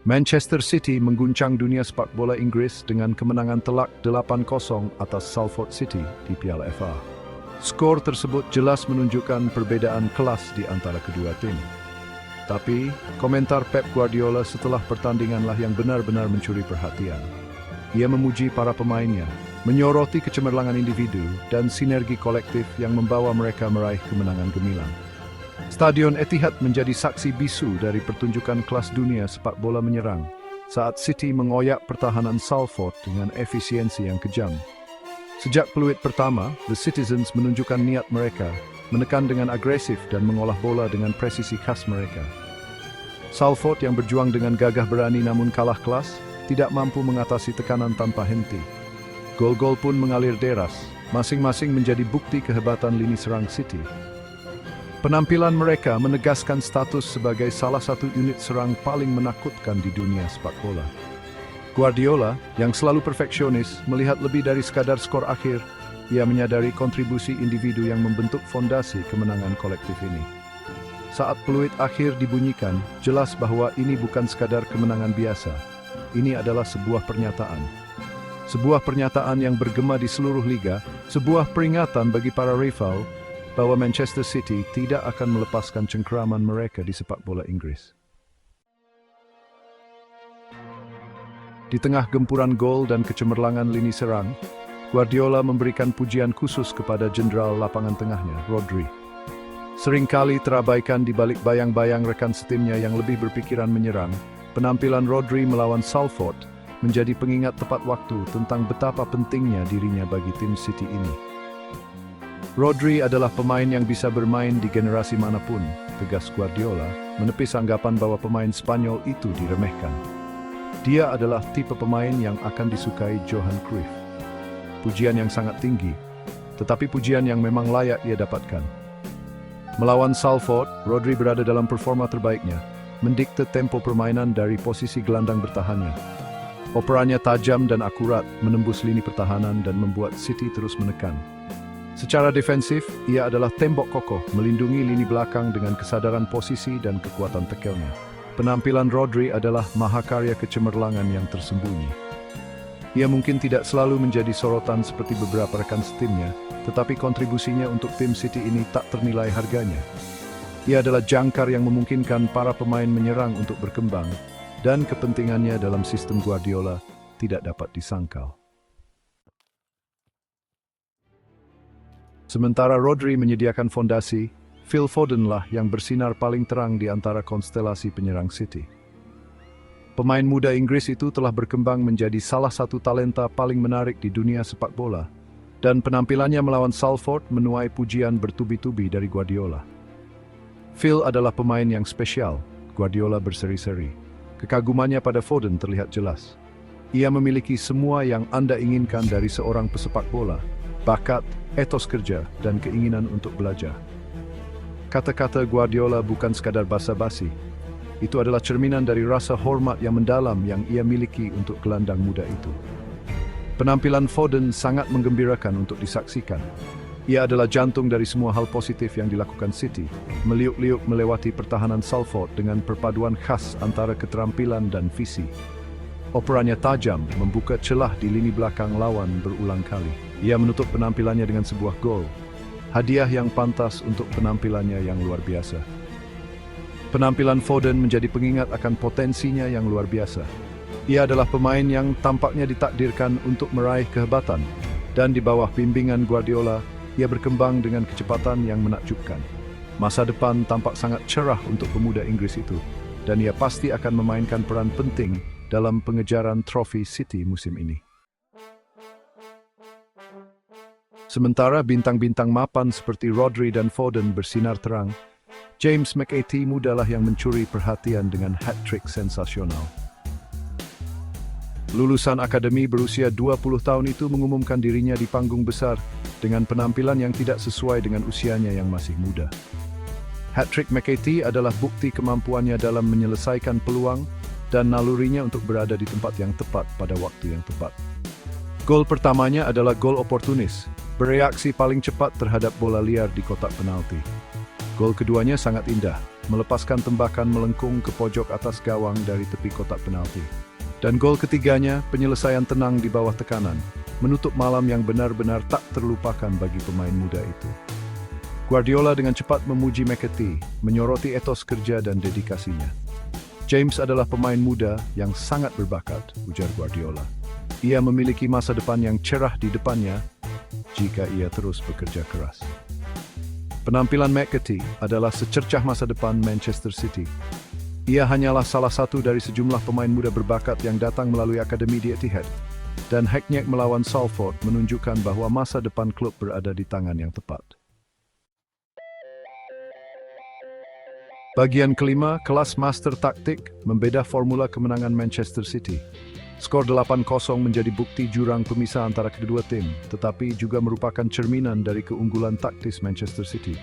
Manchester City mengguncang dunia sepak bola Inggris dengan kemenangan telak 8-0 atas Salford City di Piala FA. Skor tersebut jelas menunjukkan perbedaan kelas di antara kedua tim. Tapi, komentar Pep Guardiola setelah pertandinganlah yang benar-benar mencuri perhatian. Ia memuji para pemainnya, menyoroti kecemerlangan individu dan sinergi kolektif yang membawa mereka meraih kemenangan gemilang. Stadion Etihad menjadi saksi bisu dari pertunjukan kelas dunia sepak bola menyerang saat City mengoyak pertahanan Salford dengan efisiensi yang kejam. Sejak peluit pertama, The Citizens menunjukkan niat mereka menekan dengan agresif dan mengolah bola dengan presisi khas mereka. Salford yang berjuang dengan gagah berani namun kalah kelas, tidak mampu mengatasi tekanan tanpa henti. Gol-gol pun mengalir deras, masing-masing menjadi bukti kehebatan lini serang City. Penampilan mereka menegaskan status sebagai salah satu unit serang paling menakutkan di dunia sepak bola. Guardiola, yang selalu perfeksionis, melihat lebih dari sekadar skor akhir. Ia menyadari kontribusi individu yang membentuk fondasi kemenangan kolektif ini. Saat peluit akhir dibunyikan, jelas bahwa ini bukan sekadar kemenangan biasa. Ini adalah sebuah pernyataan. Sebuah pernyataan yang bergema di seluruh liga, sebuah peringatan bagi para rival bahwa Manchester City tidak akan melepaskan cengkeraman mereka di sepak bola Inggris. Di tengah gempuran gol dan kecemerlangan lini serang, Guardiola memberikan pujian khusus kepada jenderal lapangan tengahnya, Rodri. Seringkali terabaikan di balik bayang-bayang rekan setimnya yang lebih berpikiran menyerang, penampilan Rodri melawan Salford menjadi pengingat tepat waktu tentang betapa pentingnya dirinya bagi tim City ini. Rodri adalah pemain yang bisa bermain di generasi manapun, tegas Guardiola, menepis anggapan bahwa pemain Spanyol itu diremehkan. Dia adalah tipe pemain yang akan disukai Johan Cruyff. Pujian yang sangat tinggi, tetapi pujian yang memang layak ia dapatkan. Melawan Salford, Rodri berada dalam performa terbaiknya, mendikte tempo permainan dari posisi gelandang bertahannya. Operannya tajam dan akurat, menembus lini pertahanan dan membuat City terus menekan. Secara defensif, ia adalah tembok kokoh, melindungi lini belakang dengan kesadaran posisi dan kekuatan tekelnya. Penampilan Rodri adalah mahakarya kecemerlangan yang tersembunyi. Ia mungkin tidak selalu menjadi sorotan seperti beberapa rekan setimnya, tetapi kontribusinya untuk tim City ini tak ternilai harganya. Ia adalah jangkar yang memungkinkan para pemain menyerang untuk berkembang, dan kepentingannya dalam sistem Guardiola tidak dapat disangkal. Sementara Rodri menyediakan fondasi, Phil Foden lah yang bersinar paling terang di antara konstelasi penyerang City. Pemain muda Inggris itu telah berkembang menjadi salah satu talenta paling menarik di dunia sepak bola, dan penampilannya melawan Salford menuai pujian bertubi-tubi dari Guardiola. Phil adalah pemain yang spesial, Guardiola berseri-seri. Kekagumannya pada Foden terlihat jelas. Ia memiliki semua yang Anda inginkan dari seorang pesepak bola, bakat, etos kerja, dan keinginan untuk belajar. Kata-kata Guardiola bukan sekadar basa-basi. Itu adalah cerminan dari rasa hormat yang mendalam yang ia miliki untuk gelandang muda itu. Penampilan Foden sangat menggembirakan untuk disaksikan. Ia adalah jantung dari semua hal positif yang dilakukan City, meliuk-liuk melewati pertahanan Salford dengan perpaduan khas antara keterampilan dan visi. Operannya tajam, membuka celah di lini belakang lawan berulang kali. Ia menutup penampilannya dengan sebuah gol. Hadiah yang pantas untuk penampilannya yang luar biasa. Penampilan Foden menjadi pengingat akan potensinya yang luar biasa. Ia adalah pemain yang tampaknya ditakdirkan untuk meraih kehebatan, dan di bawah bimbingan Guardiola, ia berkembang dengan kecepatan yang menakjubkan. Masa depan tampak sangat cerah untuk pemuda Inggris itu, dan ia pasti akan memainkan peran penting dalam pengejaran trofi City musim ini. Sementara bintang-bintang mapan seperti Rodri dan Foden bersinar terang, James McAtee mudalah yang mencuri perhatian dengan hat-trick sensasional. Lulusan akademi berusia 20 tahun itu mengumumkan dirinya di panggung besar dengan penampilan yang tidak sesuai dengan usianya yang masih muda. Hat-trick McAtee adalah bukti kemampuannya dalam menyelesaikan peluang dan nalurinya untuk berada di tempat yang tepat pada waktu yang tepat. Gol pertamanya adalah gol oportunis, bereaksi paling cepat terhadap bola liar di kotak penalti. Gol keduanya sangat indah, melepaskan tembakan melengkung ke pojok atas gawang dari tepi kotak penalti. Dan gol ketiganya, penyelesaian tenang di bawah tekanan, menutup malam yang benar-benar tak terlupakan bagi pemain muda itu. Guardiola dengan cepat memuji McAtee, menyoroti etos kerja dan dedikasinya. James adalah pemain muda yang sangat berbakat, ujar Guardiola. Ia memiliki masa depan yang cerah di depannya jika ia terus bekerja keras. Penampilan McAtee adalah secercah masa depan Manchester City. Ia hanyalah salah satu dari sejumlah pemain muda berbakat yang datang melalui akademi di Etihad. Dan Hackney melawan Salford menunjukkan bahwa masa depan klub berada di tangan yang tepat. Bagian kelima, kelas master taktik, membeda formula kemenangan Manchester City. Skor 8-0 menjadi bukti jurang pemisah antara kedua tim, tetapi juga merupakan cerminan dari keunggulan taktis Manchester City.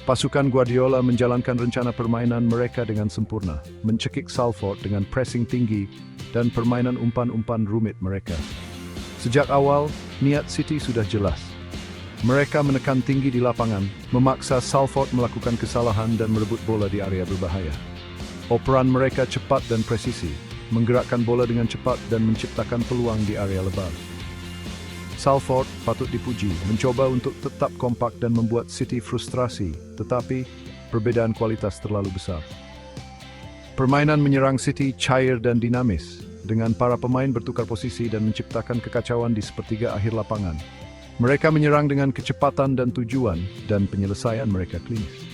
Pasukan Guardiola menjalankan rencana permainan mereka dengan sempurna, mencekik Salford dengan pressing tinggi dan permainan umpan-umpan rumit mereka. Sejak awal, niat City sudah jelas. Mereka menekan tinggi di lapangan, memaksa Salford melakukan kesalahan dan merebut bola di area berbahaya. Operan mereka cepat dan presisi, menggerakkan bola dengan cepat dan menciptakan peluang di area lebar. Salford, patut dipuji, mencoba untuk tetap kompak dan membuat City frustrasi, tetapi perbedaan kualitas terlalu besar. Permainan menyerang City cair dan dinamis, dengan para pemain bertukar posisi dan menciptakan kekacauan di sepertiga akhir lapangan. Mereka menyerang dengan kecepatan dan tujuan, dan penyelesaian mereka klinis.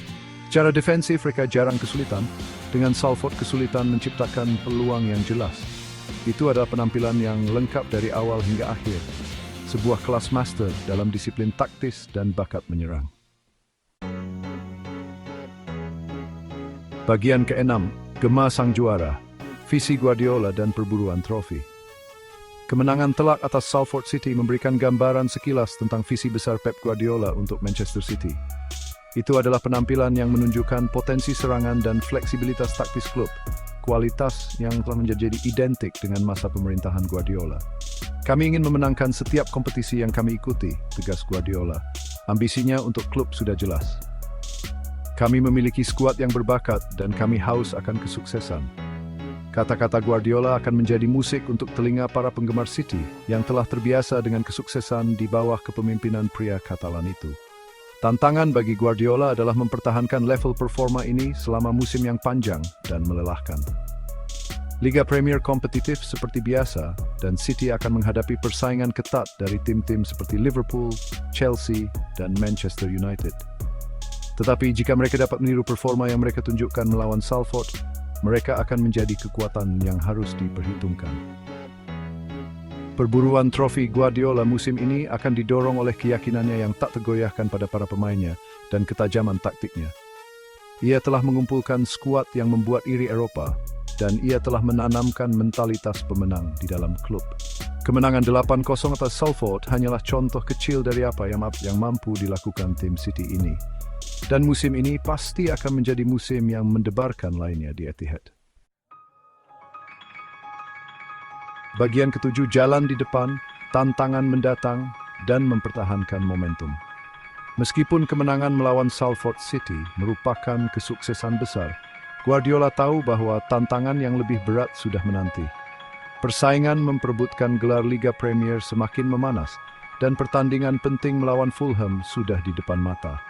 Secara defensif, mereka jarang kesulitan, dengan Salford kesulitan menciptakan peluang yang jelas. Itu adalah penampilan yang lengkap dari awal hingga akhir. Sebuah kelas master dalam disiplin taktis dan bakat menyerang. Bagian ke-6, Gema Sang Juara, visi Guardiola dan perburuan trofi. Kemenangan telak atas Salford City memberikan gambaran sekilas tentang visi besar Pep Guardiola untuk Manchester City. Itu adalah penampilan yang menunjukkan potensi serangan dan fleksibilitas taktis klub, kualitas yang telah menjadi identik dengan masa pemerintahan Guardiola. Kami ingin memenangkan setiap kompetisi yang kami ikuti, tegas Guardiola. Ambisinya untuk klub sudah jelas. Kami memiliki skuad yang berbakat dan kami haus akan kesuksesan. Kata-kata Guardiola akan menjadi musik untuk telinga para penggemar City yang telah terbiasa dengan kesuksesan di bawah kepemimpinan pria Katalan itu. Tantangan bagi Guardiola adalah mempertahankan level performa ini selama musim yang panjang dan melelahkan. Liga Premier kompetitif seperti biasa, dan City akan menghadapi persaingan ketat dari tim-tim seperti Liverpool, Chelsea, dan Manchester United. Tetapi jika mereka dapat meniru performa yang mereka tunjukkan melawan Salford, mereka akan menjadi kekuatan yang harus diperhitungkan. Perburuan trofi Guardiola musim ini akan didorong oleh keyakinannya yang tak tergoyahkan pada para pemainnya dan ketajaman taktiknya. Ia telah mengumpulkan skuad yang membuat iri Eropa, dan ia telah menanamkan mentalitas pemenang di dalam klub. Kemenangan 8-0 atas Salford hanyalah contoh kecil dari apa yang mampu dilakukan tim City ini. Dan musim ini pasti akan menjadi musim yang mendebarkan lainnya di Etihad. Bagian ke-7, jalan di depan, tantangan mendatang, dan mempertahankan momentum. Meskipun kemenangan melawan Salford City merupakan kesuksesan besar, Guardiola tahu bahwa tantangan yang lebih berat sudah menanti. Persaingan memperebutkan gelar Liga Premier semakin memanas, dan pertandingan penting melawan Fulham sudah di depan mata.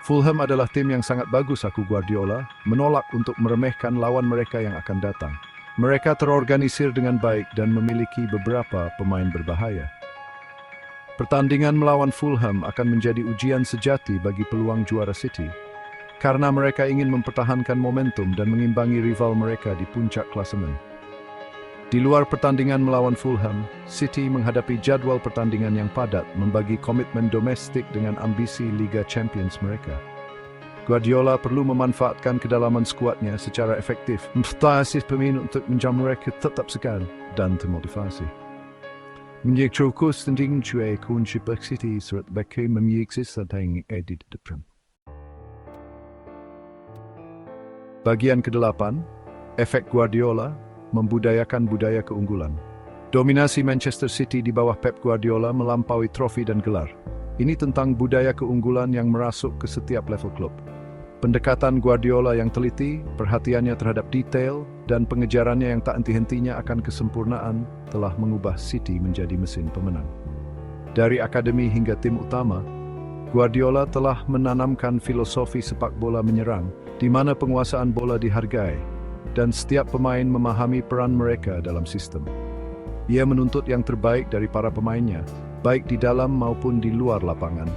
Fulham adalah tim yang sangat bagus, aku Guardiola, menolak untuk meremehkan lawan mereka yang akan datang. Mereka terorganisir dengan baik dan memiliki beberapa pemain berbahaya. Pertandingan melawan Fulham akan menjadi ujian sejati bagi peluang juara City, karena mereka ingin mempertahankan momentum dan mengimbangi rival mereka di puncak klasemen. Di luar pertandingan melawan Fulham, City menghadapi jadwal pertandingan yang padat, membagi komitmen domestik dengan ambisi Liga Champions mereka. Guardiola perlu memanfaatkan kedalaman skuadnya secara efektif, membatasi pemain untuk menjamu mereka tetap segar dan termotivasi. Menjadi fokus penting juga kunci City serta bagi memiliki strategi di depan. Bagian ke-8, efek Guardiola, membudayakan budaya keunggulan. Dominasi Manchester City di bawah Pep Guardiola melampaui trofi dan gelar. Ini tentang budaya keunggulan yang merasuk ke setiap level klub. Pendekatan Guardiola yang teliti, perhatiannya terhadap detail, dan pengejarannya yang tak henti-hentinya akan kesempurnaan telah mengubah City menjadi mesin pemenang. Dari akademi hingga tim utama, Guardiola telah menanamkan filosofi sepak bola menyerang, di mana penguasaan bola dihargai, dan setiap pemain memahami peran mereka dalam sistem. Ia menuntut yang terbaik dari para pemainnya, baik di dalam maupun di luar lapangan,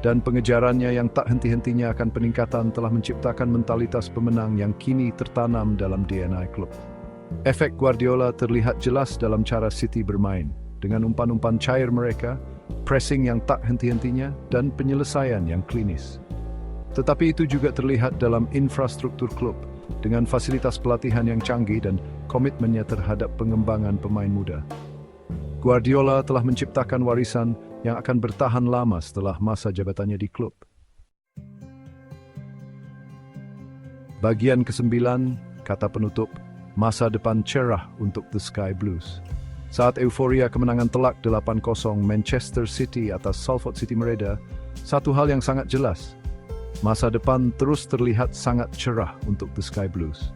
dan pengejarannya yang tak henti-hentinya akan peningkatan telah menciptakan mentalitas pemenang yang kini tertanam dalam DNA klub. Efek Guardiola terlihat jelas dalam cara City bermain, dengan umpan-umpan cair mereka, pressing yang tak henti-hentinya, dan penyelesaian yang klinis. Tetapi itu juga terlihat dalam infrastruktur klub, dengan fasilitas pelatihan yang canggih dan komitmennya terhadap pengembangan pemain muda. Guardiola telah menciptakan warisan yang akan bertahan lama setelah masa jabatannya di klub. Bagian ke-9, kata penutup, masa depan cerah untuk The Sky Blues. Saat euforia kemenangan telak 8-0 Manchester City atas Salford City mereda, satu hal yang sangat jelas, masa depan terus terlihat sangat cerah untuk The Sky Blues.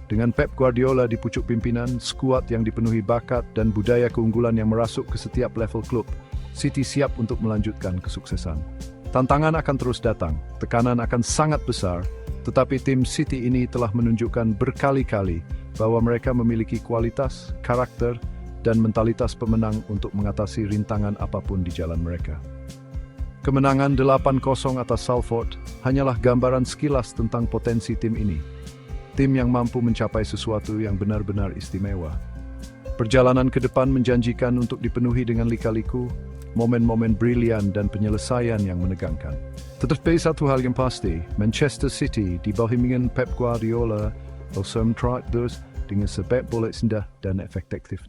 Dengan Pep Guardiola di pucuk pimpinan, skuad yang dipenuhi bakat dan budaya keunggulan yang merasuk ke setiap level klub, City siap untuk melanjutkan kesuksesan. Tantangan akan terus datang, tekanan akan sangat besar, tetapi tim City ini telah menunjukkan berkali-kali bahwa mereka memiliki kualitas, karakter, dan mentalitas pemenang untuk mengatasi rintangan apapun di jalan mereka. Kemenangan 8-0 atas Salford hanyalah gambaran sekilas tentang potensi tim ini. Tim yang mampu mencapai sesuatu yang benar-benar istimewa. Perjalanan ke depan menjanjikan untuk dipenuhi dengan lika-liku, momen-momen brilian dan penyelesaian yang menegangkan. Tetapi satu hal yang pasti, Manchester City di bawah bimbingan Pep Guardiola, Osam Track dengan sepak bola indah dan efektif.